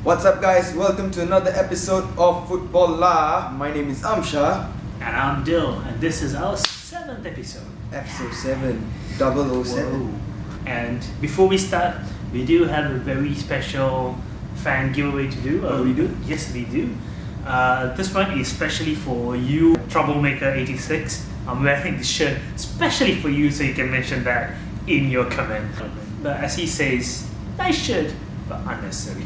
What's up, guys? Welcome to another episode of Football La. My name is Amsha. And I'm Dill, and this is our 7th episode. Episode 7, 007. Whoa. And before we start, we do have a very special fan giveaway to do. Oh, we do? Yes, we do. This one is especially for you, Troublemaker86. I'm wearing this shirt especially for you, so you can mention that in your comment. But as he says, nice shirt, but unnecessary.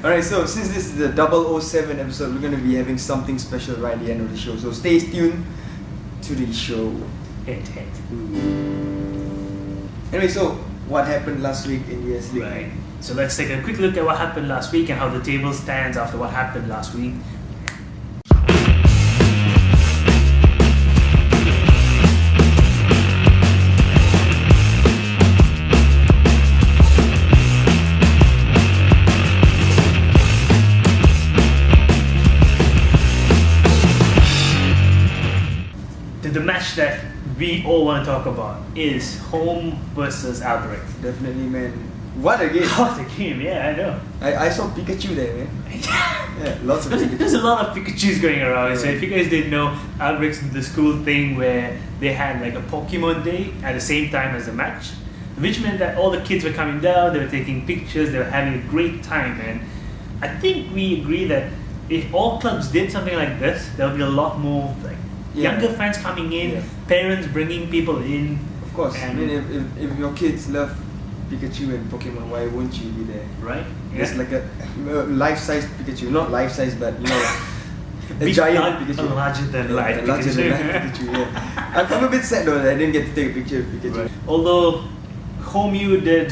Alright, so since this is the 007 episode, we're going to be having something special right at the end of the show. So stay tuned to the show. Hit. Anyway, so what happened last week in the S.League? Right. So let's take a quick look at what happened last week and how the table stands after what happened last week. The match that we all want to talk about is home versus Albrecht. Definitely, man. What a game! What a game, yeah, I know. I saw Pikachu there, man. Yeah, lots of Pikachu. There's a lot of Pikachus going around. Yeah. So if you guys didn't know, Albrecht's the school thing where they had like a Pokemon day at the same time as the match, which meant that all the kids were coming down, they were taking pictures, they were having a great time, and I think we agree that if all clubs did something like this, there would be a lot more like younger fans coming in, parents bringing people in. Of course, and I mean, if your kids love Pikachu and Pokemon, why won't you be there? right? It's like a life-size Pikachu, not life-size, but you know, a Big giant art, Pikachu. a larger than life a larger than life Pikachu. Yeah. I'm a bit sad though that I didn't get to take a picture of Pikachu. Right. Although Home U did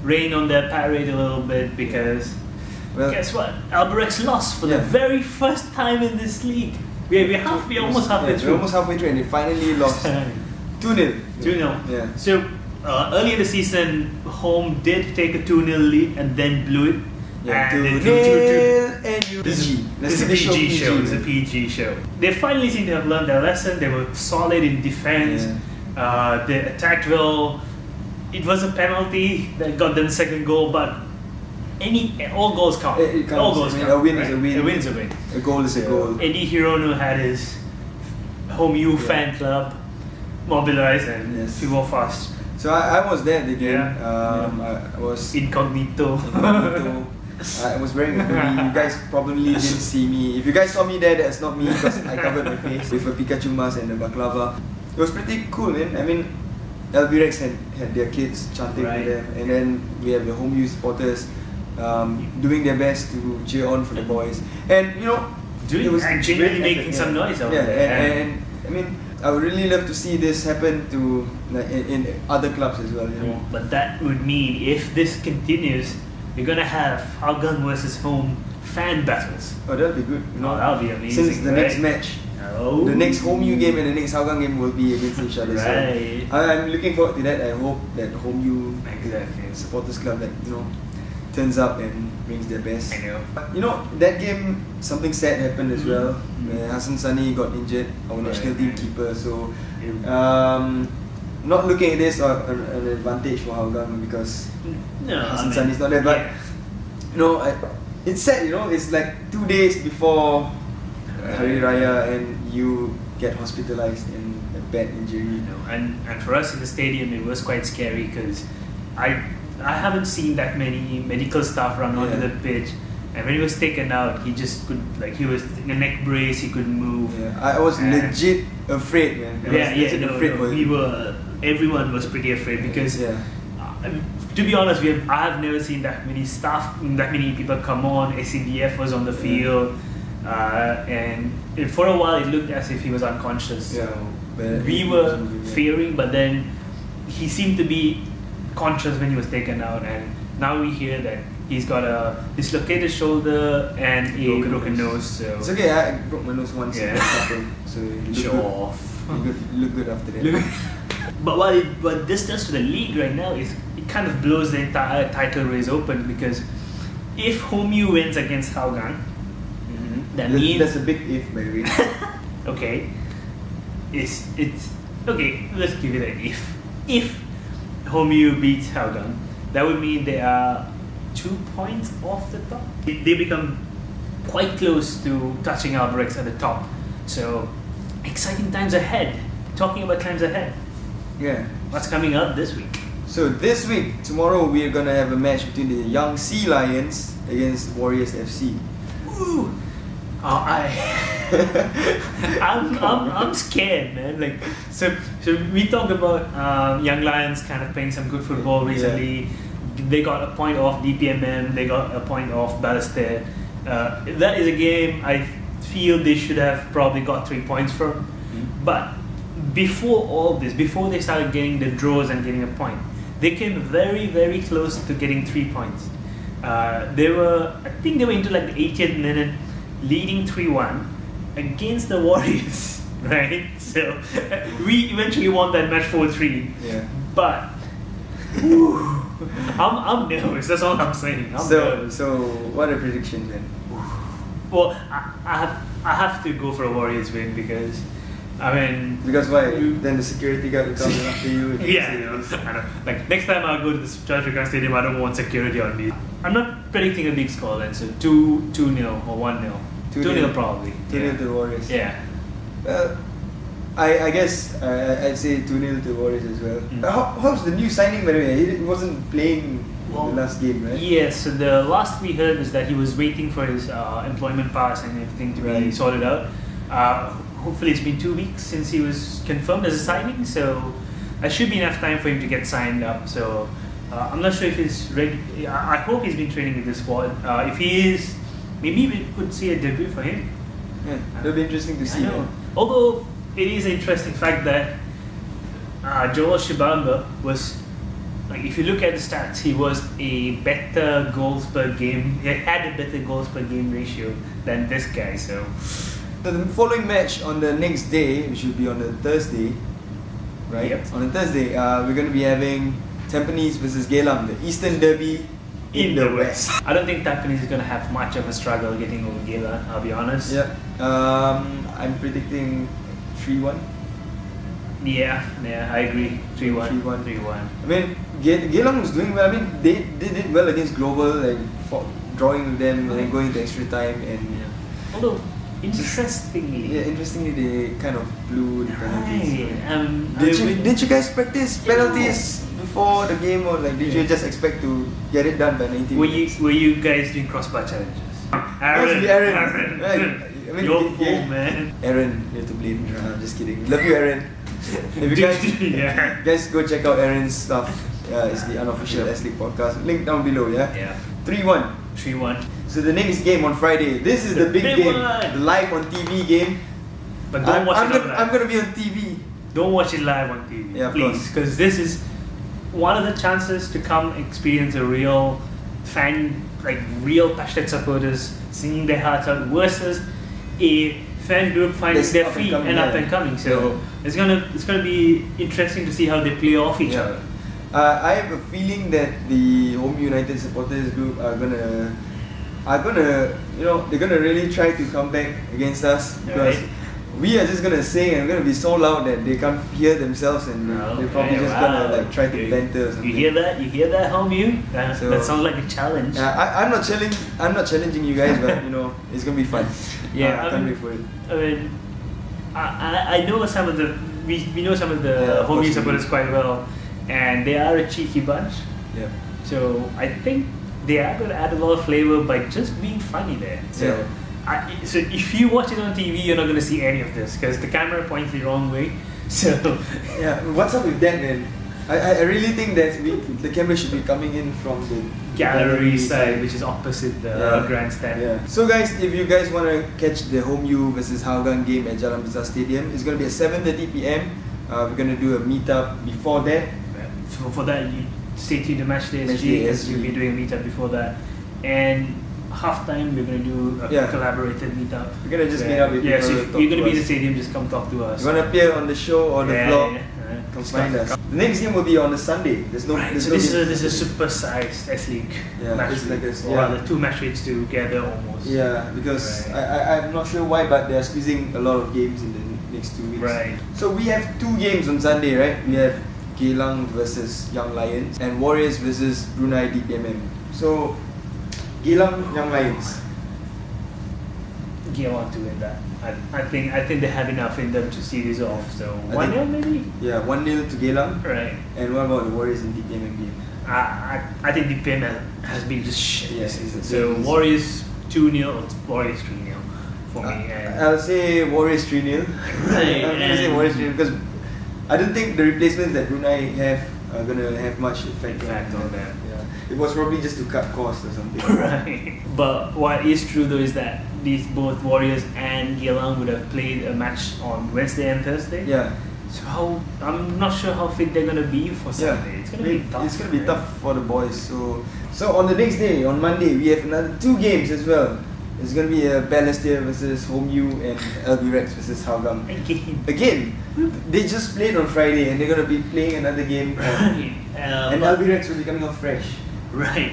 rain on their parade a little bit because guess what? Albrecht's lost for the very first time in this league. We're almost halfway through. We're almost halfway through and they finally lost 2-0. 2-0. Yeah. So early in the season, Home did take a 2-0 lead and then blew it. Yeah, And they 2-0 and you This PG. is a PG show. It's a PG show. They finally seem to have learned their lesson. They were solid in defense. They attacked well. It was a penalty that got them the second goal, but all goals count. It counts. All goals I mean, count. a win is a win. A win is a win. A goal is a goal. Eddie Hirono had his Home U fan club mobilized and we were fast. So I was there at the game. Yeah. I was Incognito. I was wearing a hoodie. You guys probably didn't see me. If you guys saw me there, that's not me because I covered my face with a Pikachu mask and a baklava. It was pretty cool, man. I mean, Albrecht had their kids chanting with them, and then we have the Home U supporters doing their best to cheer on for the boys. And you know, it was genuinely making some noise out there. And I mean, I would really love to see this happen to like in other clubs as well. You know? But that would mean if this continues, we're gonna have Hougang versus Home fan battles. Oh, that'll be good. You know, that'll be amazing. Since the next match, the next Home U game and the next Hougang game will be against each other. Right. So I'm looking forward to that. I hope that Home U Exactly. supporters club that turns up and brings their best. I know. You know, that game, something sad happened as well. Where Hassan Sani got injured, our national team keeper. So, not looking at this as an advantage for Hougang because Hassan Sani is not there. But you know, it's sad. You know, it's like 2 days before Hari Raya and you get hospitalized in a bad injury. And for us in the stadium, it was quite scary because I haven't seen that many medical staff run onto the pitch, and when he was taken out, he just could he was in a neck brace, he couldn't move. Yeah, I was legit afraid, man. Everyone was pretty afraid because to be honest, I have never seen that many staff, that many people come on. ACDF was on the field, and for a while it looked as if he was unconscious. So we were fearing, but then he seemed to be conscious when he was taken out, and now we hear that he's got a dislocated shoulder and a broken nose. So it's okay. I broke my nose once. So show off. Look good after that. But what this does to the league right now is it kind of blows the entire title race open because if Home U wins against Hougang, that means that's a big if, baby. Okay, it's okay. Let's give it an if. If Home U beats Hougang, that would mean they are 2 points off the top. They become quite close to touching our bricks at the top. So, exciting times ahead. Talking about times ahead. Yeah. What's coming up this week? So this week, tomorrow, we are gonna have a match between the Young Sea Lions against Warriors FC. Ooh. I'm scared, man. Like, so we talked about Young Lions kind of playing some good football recently. Yeah. They got a point off DPMM. They got a point off Ballester. That is a game I feel they should have probably got 3 points from. Mm-hmm. But before all this, before they started getting the draws and getting a point, they came very, very close to getting 3 points. I think they were into like the 80th minute, leading 3-1 against the Warriors, right? So we eventually won that match 4-3. Yeah. But whew, I'm nervous. That's all I'm saying. I'm nervous. So what are predictions then? Well, I have to go for a Warriors win because. I mean, because why? Then the security guard will come after you. Yeah, I know. Like next time I go to the Hougang Stadium, I don't want security on me. I'm not predicting a big score then, so 2-0 or 1-0. 2-0 probably. 2-0 to the Warriors. Yeah. Well, I guess I'd say 2-0 to the Warriors as well. How's the new signing, by the way? He wasn't playing the last game, right? Yeah, so the last we heard was that he was waiting for his employment pass and everything to be sorted out. Hopefully it's been 2 weeks since he was confirmed as a signing, so there should be enough time for him to get signed up. So I'm not sure if he's ready. I hope he's been training with the squad. If he is, maybe we could see a debut for him. Yeah, it'll be interesting to see. I know. Although it is an interesting fact that Joel Shibamba was, like, if you look at the stats, he was a better goals per game. He had a better goals per game ratio than this guy. So. The following match on the next day, which will be on the Thursday, right? Yep. On the Thursday, we're going to be having Tampines versus Geylang, the Eastern Derby in the West. I don't think Tampines is going to have much of a struggle getting over Geylang, I'll be honest. Yeah. I'm predicting 3-1. Yeah, I agree. 3-1. 3-1. I mean, Geylang was doing well. I mean, they did well against Global, like drawing with them and then going to extra time. And although, interestingly, they kind of blew the penalties. Right. Did you guys practice penalties before the game, or like did you just expect to get it done by 90 minutes? Were you guys doing crossbar challenges? Aaron. Right. I mean, you're full, man. Aaron, you're to blame. Just kidding. Love you, Aaron. If you guys go check out Aaron's stuff. It's the unofficial S.League podcast. Link down below. Yeah. 3-1. 3-1. So the next game on Friday. This is the big game, the live on TV game. But don't watch it live. I'm gonna be on TV. Don't watch it live on TV, yeah, please, because this is one of the chances to come experience a real fan, like real passionate supporters singing their hearts out versus a fan group finding their feet and up and coming. So it's gonna be interesting to see how they play off each other. I have a feeling that the Hougang United supporters group are gonna, they're gonna really try to come back against us because we are just gonna sing and we're gonna be so loud that they can't hear themselves and they're probably just gonna like try to banter or something. You hear that, homie? That sounds like a challenge. I'm not challenging you guys, but it's gonna be fun. I can't wait for it. I mean, I know some of the we know some of the Hougang supporters quite well. And they are a cheeky bunch. Yeah. So I think they are going to add a lot of flavor by just being funny there. So, so if you watch it on TV, you're not going to see any of this because the camera points the wrong way. So what's up with that, man? I really think that the camera should be coming in from the gallery side, which is opposite the grandstand. Yeah. So guys, if you guys want to catch the Home U versus Hougang game at Jalan Besar Stadium, it's going to be at 7:30 p.m. We're going to do a meetup before that. So for that, you stay tuned to Matchday SG because we'll be doing a meetup before that. And halftime, we're going to do a collaborated meetup. We're going to just meet up with people. So if you're going to be in the stadium, just come talk to us. You want to appear on the show or the vlog? Come find us. The next game will be on a Sunday. This is a super-sized S.League match. It's like the two match rates together almost. Yeah, because I'm not sure why, but they're squeezing a lot of games in the next 2 weeks. Right. So we have 2 games on Sunday, right? We have Geylang versus Young Lions and Warriors versus Brunei DPMM. So Geylang Young Lions. Get on to win that. I think they have enough in them to see this off. So 1-0 maybe. Yeah, 1-0 to Geylang. Right. And what about the Warriors in DPM game? I think the payment has been just shit Yes, this season. it's So been- Warriors 2-0, Warriors 3-0 for me. And I'll say Warriors 3-0. Right, I'm gonna say and- Warriors 3-0 because I don't think the replacements that Brunei have are gonna have much effect on them. Yeah. It was probably just to cut costs or something. Right. But what is true though is that these both Warriors and Geylang would have played a match on Wednesday and Thursday. Yeah. So I'm not sure how fit they're gonna be for Saturday. It's gonna be tough. It's gonna be right? tough for the boys. So on the next day, on Monday, we have another 2 games as well. It's gonna be Balestier versus Home U and LB Rex versus Hougang. Again, they just played on Friday and they're gonna be playing another game. Right. And LB Rex will be coming off fresh. Right.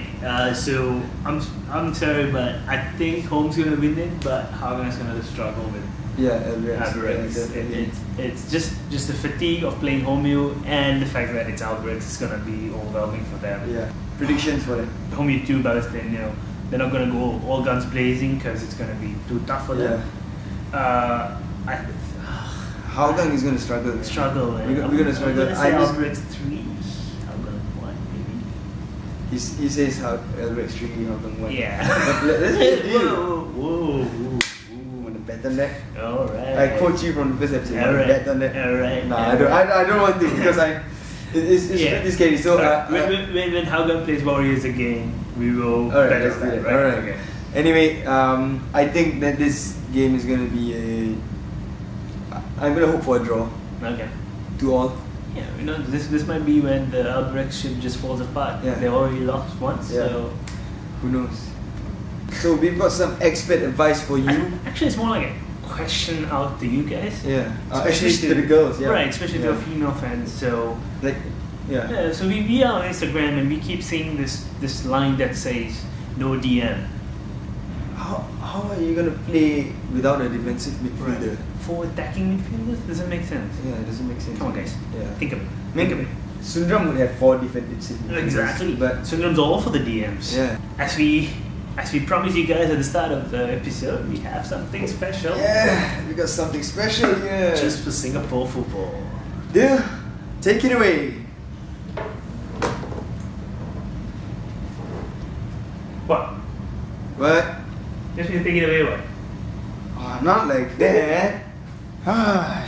So I'm sorry, but I think Home's gonna win it, but Hougang gonna struggle with Yeah, LB Rex. Alvarez. Yeah, definitely. It's just the fatigue of playing Home U and the fact that it's Alvarez is gonna be overwhelming for them. Yeah. Predictions for them. Home U 2 Balestier, they're not gonna go all guns blazing because it's gonna be too tough for them. Hougang is gonna struggle. Struggle. We're gonna struggle. I'm gonna say Alvarez 3, Hougang 1 maybe. He says LB Rex 3, Hougang 1. Yeah. But let's get a deal. Whoa. Want to bet on that? Alright. I quote you from the first episode. Want to bet on that? Alright. Nah, I don't want to because it's pretty scary. So when Hougang plays Warriors again, we will alright, bet let's on do that, that. right? Alright. Okay. Anyway, I think that this game is gonna be I'm gonna hope for a draw. Okay. 2-2. Yeah, this might be when the Albrecht ship just falls apart. Yeah. They already lost once, Yeah. so Who knows? So we've got some expert advice for you. actually it's more like a question out to you guys. Yeah. Especially to the girls. Yeah. Right, especially to Yeah. our female fans. So Like, yeah. yeah, so we are on Instagram and we keep seeing this line that says no DM. How are you gonna play without a defensive midfielder? For attacking midfielders, doesn't make sense. Yeah, it doesn't make sense. Come on guys. Yeah. Think of it. I Think of mean, it. Sundram would have 4 defensive midfielders. Exactly. But Sundram's all for the DMs. yeah. As we promised you guys at the start of the episode, we have something special. Yeah, we got something special here. Just for Singapore football. Yeah, take it away. What? What? Just need to take it away, what? Oh, not like that. Ah,